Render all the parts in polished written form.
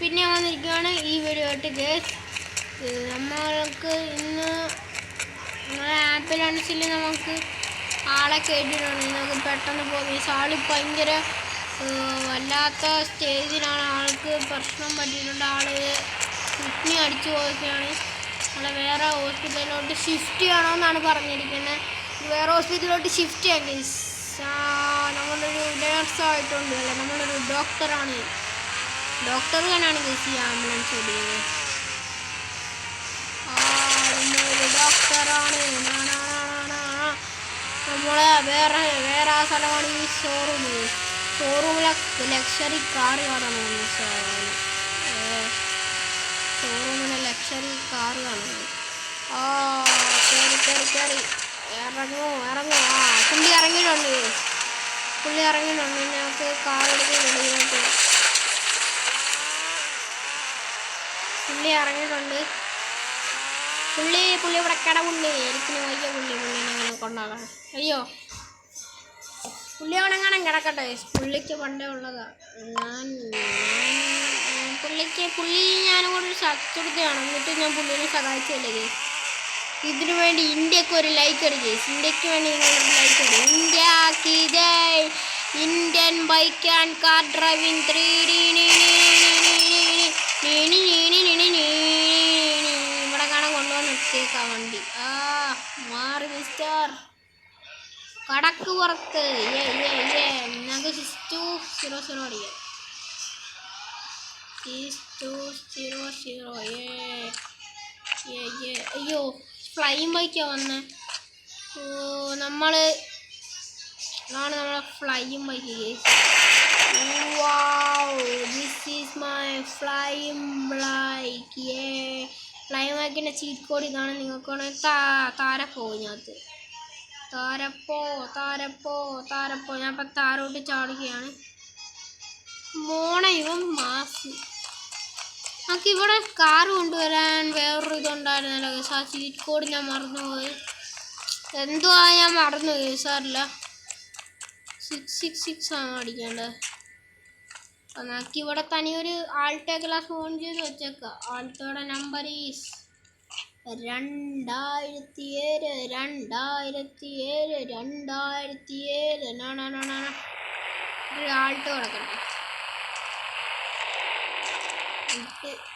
പിന്നെ വന്നിരിക്കുകയാണ് ഈ വീഡിയോ ആയിട്ട് ഗേസ്. നമ്മൾക്ക് ഇന്ന് നമ്മളെ ആംബുലൻസിൽ നമുക്ക് ആളെ കയറ്റിയിട്ടുണ്ട്. നമുക്ക് പെട്ടെന്ന് പോകും. ഈ ആള് ഭയങ്കര വല്ലാത്ത സ്റ്റേജിലാണ്. ആൾക്ക് പ്രശ്നം പറ്റിയിട്ടുണ്ട്. ആള് കിഡ്നി അടിച്ചു പോയൊക്കെയാണ്. നമ്മളെ വേറെ ഹോസ്പിറ്റലിലോട്ട് ഷിഫ്റ്റ് ചെയ്യണമെന്നാണ് പറഞ്ഞിരിക്കുന്നത്. വേറെ ഹോസ്പിറ്റലിലോട്ട് ഷിഫ്റ്റ് ചെയ്യാൻ ഗേസ്. നമ്മളൊരു നേഴ്സായിട്ടുണ്ട് അല്ലേ, നമ്മളൊരു ഡോക്ടറാണ്. ഡോക്ടർ തന്നെയാണ് ഗേസ് ഈ ആംബുലൻസ് ഓടിക്കുന്നത്. നമ്മളൊരു ഡോക്ടറാണ്. നമ്മളെ വേറെ ആ സ്ഥലമാണ് ഈ ഷോറൂമിലെ ലക്ഷറി കാർ കാണാൻ പോകുന്നത്. ഷോറൂമിലെ ലക്ഷറി കാർ കാണുന്നത്. കയറി ഇറങ്ങൂ. പുള്ളി ഇറങ്ങിയിട്ടുണ്ട്. ഞങ്ങൾക്ക് കാർ എടുത്ത് വെളിയിലോട്ട്. പുള്ളി ഇറങ്ങിയിട്ടുണ്ട്. പുള്ളി ഇവിടെ കിടവുണ്ട്. എനിക്ക് വയ്യ പുള്ളിനെ അങ്ങനെ കൊണ്ടാകാൻ. അയ്യോ, പുള്ളി അവിടെ എങ്ങനെ കിടക്കട്ടെ. പുള്ളിക്ക് പണ്ടേ ഉള്ളതാ. പുള്ളി ഞാനും കൂടെ ചത്തുടുക്കുകയാണ്. എന്നിട്ട് ഞാൻ പുള്ളിനെ സഹായിച്ചല്ലേ കേസ്. ഇതിനു വേണ്ടി ഇന്ത്യക്ക് ഒരു ലൈക്ക് അടി കേസ്. ഇന്ത്യക്ക് വേണ്ടി ഒരു ലൈക്ക് അടി. ഇന്ത്യക്ക് ജയ്. Indian bike and car driving 3D. ഇവിടെ കാണാൻ കൊണ്ടുവന്ന് എത്തിയേക്കാം വണ്ടി. മാറി മിസ്റ്റർ, കടക്ക് പുറത്ത്. ഞങ്ങൾക്ക് 6200 അടിക്കാം. 6200. അയ്യോ, ഫ്ലൈയിങ് ബൈക്കാണ് വന്നത്. നമ്മളെ flying bike. This is my flying bike. Flying ബൈക്കിൻ്റെ ചീറ്റ് കോഡ് ഇതാണ്. നിങ്ങൾക്ക് വേണമെങ്കിൽ താരപ്പോ ഇതിനകത്ത്. താരപ്പോ ഞാൻ ഇപ്പം താരോട്ട് ചാടുകയാണ്. ഇവൻ മാസ്. നമുക്ക് ഇവിടെ കാർ കൊണ്ടുവരാൻ വേറൊരു ഇതുണ്ടായിരുന്നല്ലോ കേസ്. ആ ചീറ്റ് കോഡ് ഞാൻ മറന്നുപോയി. എന്തുവാ ഞാൻ മറന്നു കേസാറില്ല. 666 ആണ് അടിക്കേണ്ടത്. അപ്പം നമുക്കിവിടെ തനിയൊരു ആൾട്ടോ ക്ലാസ് ഫോൺ ചെയ്ത് വെച്ചേക്കാം. ആൾട്ടോയുടെ നമ്പർ ഈസ് 2007. ഒരു ആൾട്ടോ കിടക്കട്ടെ.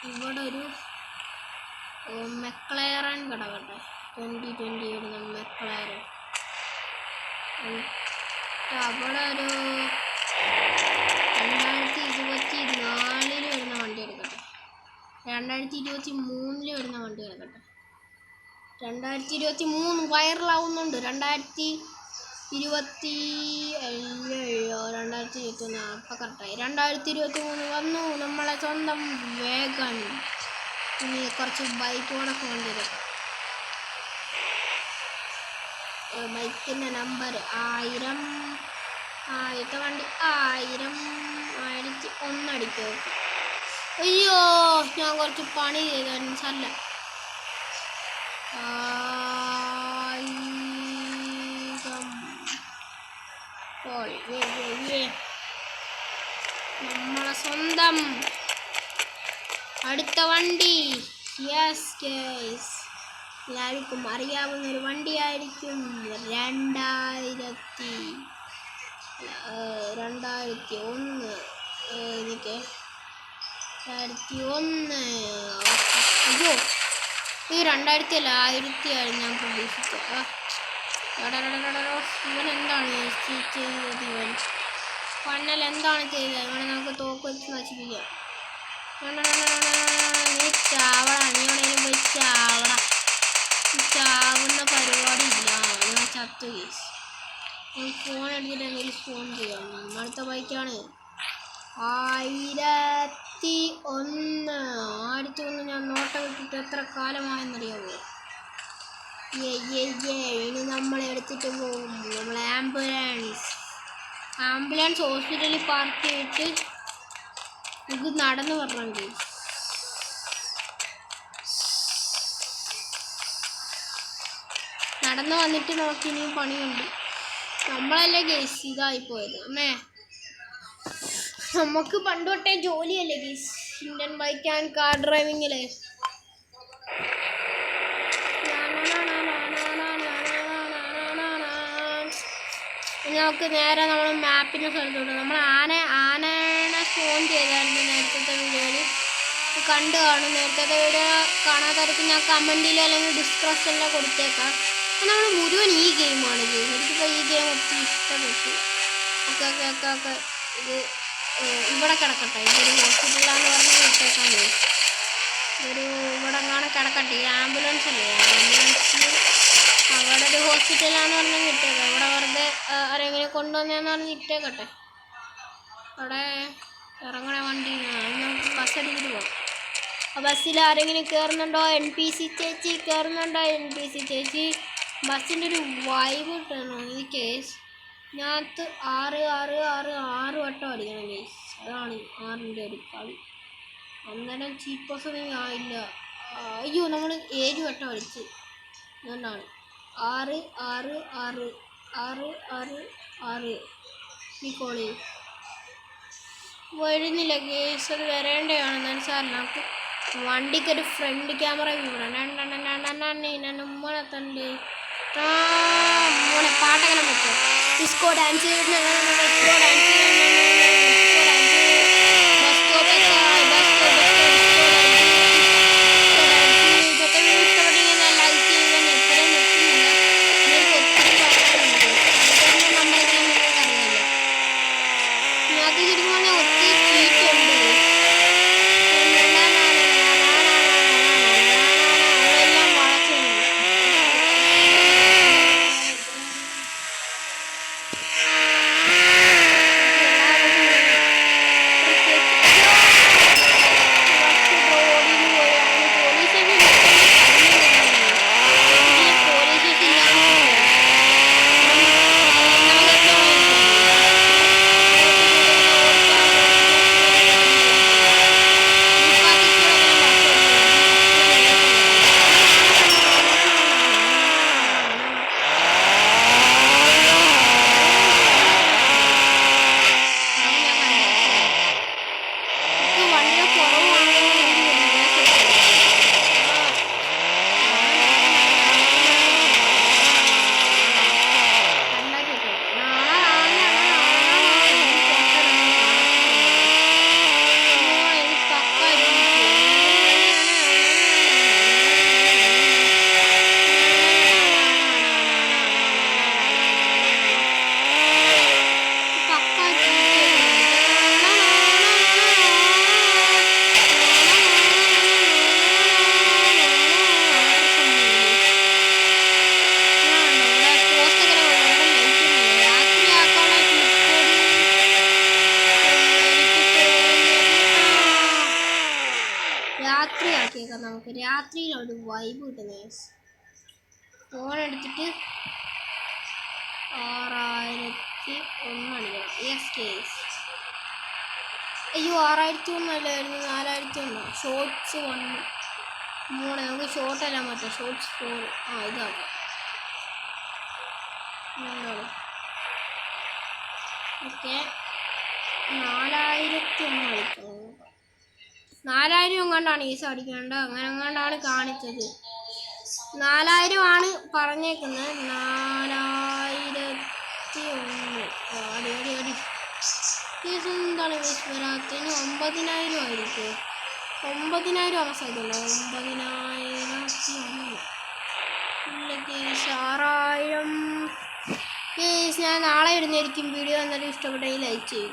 ഇവിടെ ഒരു മെക്ലയറൻ കിടക്കട്ടെ. 2020 വരുന്ന മെക്ലയറൻ. അവിടെ ഒരു 2024 വരുന്ന വണ്ടി എടുക്കട്ടെ. 2023 വരുന്ന വണ്ടി എടുക്കട്ടെ. 2023 വൈറലാവുന്നുണ്ട്. 2021 അപ്പം കറക്റ്റായി. 2023 വന്നു നമ്മളെ സ്വന്തം വേഗൻ. ഇനി കുറച്ച് ബൈക്കോടൊക്കെ വണ്ടി എടുക്കാം. ബൈക്കിൻ്റെ നമ്പർ 1000. ആദ്യത്തെ വണ്ടി 1001 അടിക്കും. അയ്യോ, ഞാൻ കുറച്ച് പണി ചെയ്തു. സല്ല നമ്മളെ സ്വന്തം അടുത്ത വണ്ടി. യെസ് ഗൈസ്, എല്ലാവർക്കും അറിയാവുന്നൊരു വണ്ടിയായിരിക്കും. 2001. എനിക്ക് 2001. അയ്യോ, ഈ 2000 ആയിരം ഞാൻ പ്രതീക്ഷിച്ചത്. ഇവൻ എന്താണ് ചെയ്തത്? ഇവൻ പന്നൽ എന്താണ് ചെയ്തത്? ഇവനെ നമുക്ക് തോക്ക് വെച്ച് നശിപ്പിക്കാം. നീ ചാവട. നീ എവിടെയെങ്കിലും പോയി ചാവട. ചാവുന്ന പരിപാടി ഇല്ല. ഞാൻ ചത്തു കേസ്. ഫോൺ എടുത്തിട്ട് എന്തെങ്കിലും ഫോൺ ചെയ്യാം. അടുത്ത ബൈക്കാണ് 1001. ഞാൻ നോട്ടം വിട്ടിട്ട് എത്ര കാലമായെന്നറിയാമോ? ഇനി നമ്മളെ എടുത്തിട്ട് പോകും. നമ്മളെ ആംബുലൻസ് ഹോസ്പിറ്റലിൽ പാർക്ക് ചെയ്തിട്ട് നമുക്ക് നടന്നു പറഞ്ഞിട്ടുണ്ട്. നടന്നു വന്നിട്ട് നോക്കി ഇനിയും പണിയുണ്ട്. നമ്മളല്ലേ ഗേസ് ഇതായിപ്പോയത്. അമ്മേ, നമുക്ക് പണ്ട് തൊട്ടേ ജോലിയല്ലേ ഗീസ്, ഇന്ത്യൻ ബൈക്ക് ആൻഡ് കാർ ഡ്രൈവിങ്ങിലെ. നമുക്ക് നേരെ നമ്മൾ മാപ്പിൻ്റെ സ്ഥലത്തോട്ട് നമ്മൾ ആനേനെ ഫോൺ ചെയ്തായിരുന്നു നേരത്തെ വീഡിയോയിൽ കണ്ടു കാണും. നേരത്തെ വീഡിയോ കാണാത്തവർക്ക് ഞാൻ കമൻറ്റിൽ അല്ലെങ്കിൽ ഡിസ്ക്രിപ്ഷനിൽ കൊടുത്തേക്കാം. നമ്മൾ മുഴുവൻ ഈ ഗെയിമാണ് ഗെയിം. എനിക്കിപ്പോൾ ഈ ഗെയിം ഒത്തിരി ഇഷ്ടപ്പെട്ടു. ഓക്കെ ഇത് ഇവിടെ കിടക്കട്ടെ. ഇതൊരു ഹോസ്പിറ്റലാന്ന് പറഞ്ഞ് വിട്ടേക്കാൻ പോയി. ഇതൊരു ഇവിടെ എങ്ങാനും കിടക്കട്ടെ. ഈ ആംബുലൻസ് അല്ലേ, ആംബുലൻസിൽ അവിടെ ഒരു ഹോസ്പിറ്റലാന്ന് പറഞ്ഞാൽ ഇട്ടേക്കാം. ഇവിടെ വെറുതെ ആരെങ്കിലും കൊണ്ടുവന്നതെന്ന് പറഞ്ഞ് ഇട്ടേക്കട്ടെ. അവിടെ ഇറങ്ങണ വണ്ടി നമുക്ക് ബസ് അടിച്ചിട്ട് പോകാം. ആ ബസ്സിൽ ആരെങ്കിലും കയറുന്നുണ്ടോ? NPC ചേച്ചി കയറുന്നുണ്ടോ? NPC ചേച്ചി ബസ്സിൻ്റെ ഒരു വൈബ് കിട്ടണോ ഈ കേസ്. ഞാനത് 6 വട്ടം അടിക്കണം കേസ്. അതാണ് 6ൻ്റെ ഒരു കളി. അന്നേരം ചീപ്പോസ് ഒന്നും ആയില്ല. അയ്യോ നമ്മൾ 7 വട്ടം അടിച്ച്. അതുകൊണ്ടാണ് 6 ഈ കോളി വരുന്നില്ല കേസ്. അത് വരേണ്ടതാണ്. എന്നാലും സാർ നമുക്ക് വണ്ടിക്കൊരു ഫ്രണ്ട് ക്യാമറ വ്യൂ ഇടണം. ഉമ്മനെ തണ്ട് മോനെ പാട്ടങ്ങനെ പറ്റുമോ? ഡിസ്കോ ഡാൻസ് രാത്രിയാക്കിയേക്കാം. നമുക്ക് രാത്രിയിലൊരു വൈബ് കിട്ടുന്നത്. ഫോൺ എടുത്തിട്ട് 6001 അടിക്കണം. Yes case. അയ്യോ 6001 അല്ലായിരുന്നു, 4001. ഷോർട്സ് 1 3. നമുക്ക് ഷോർട്ട് അല്ല മറ്റേ ഷോർട്സ് 4. ഇതാക്കാം. ഓക്കെ 4001 അടിക്കണം. 4000 എങ്ങാണ്ടാണ് ഈസ അടിക്കേണ്ടത്. അങ്ങനെ എങ്ങാണ്ടാണ് കാണിച്ചത്. 4000 ആണ് പറഞ്ഞേക്കുന്നത്. 4001 അടി കേസ് എന്താണ് കേസ് വരാത്തതിന് 9000 ആയിരിക്കും. 9000 അവസാനമല്ല, 9001 ഇല്ല കേസ്. 6000 കേസ്. ഞാൻ നാളെ വരുന്നതായിരിക്കും വീഡിയോ. എന്നാലും ഇഷ്ടപ്പെട്ടെങ്കിൽ ലൈക്ക് ചെയ്യും.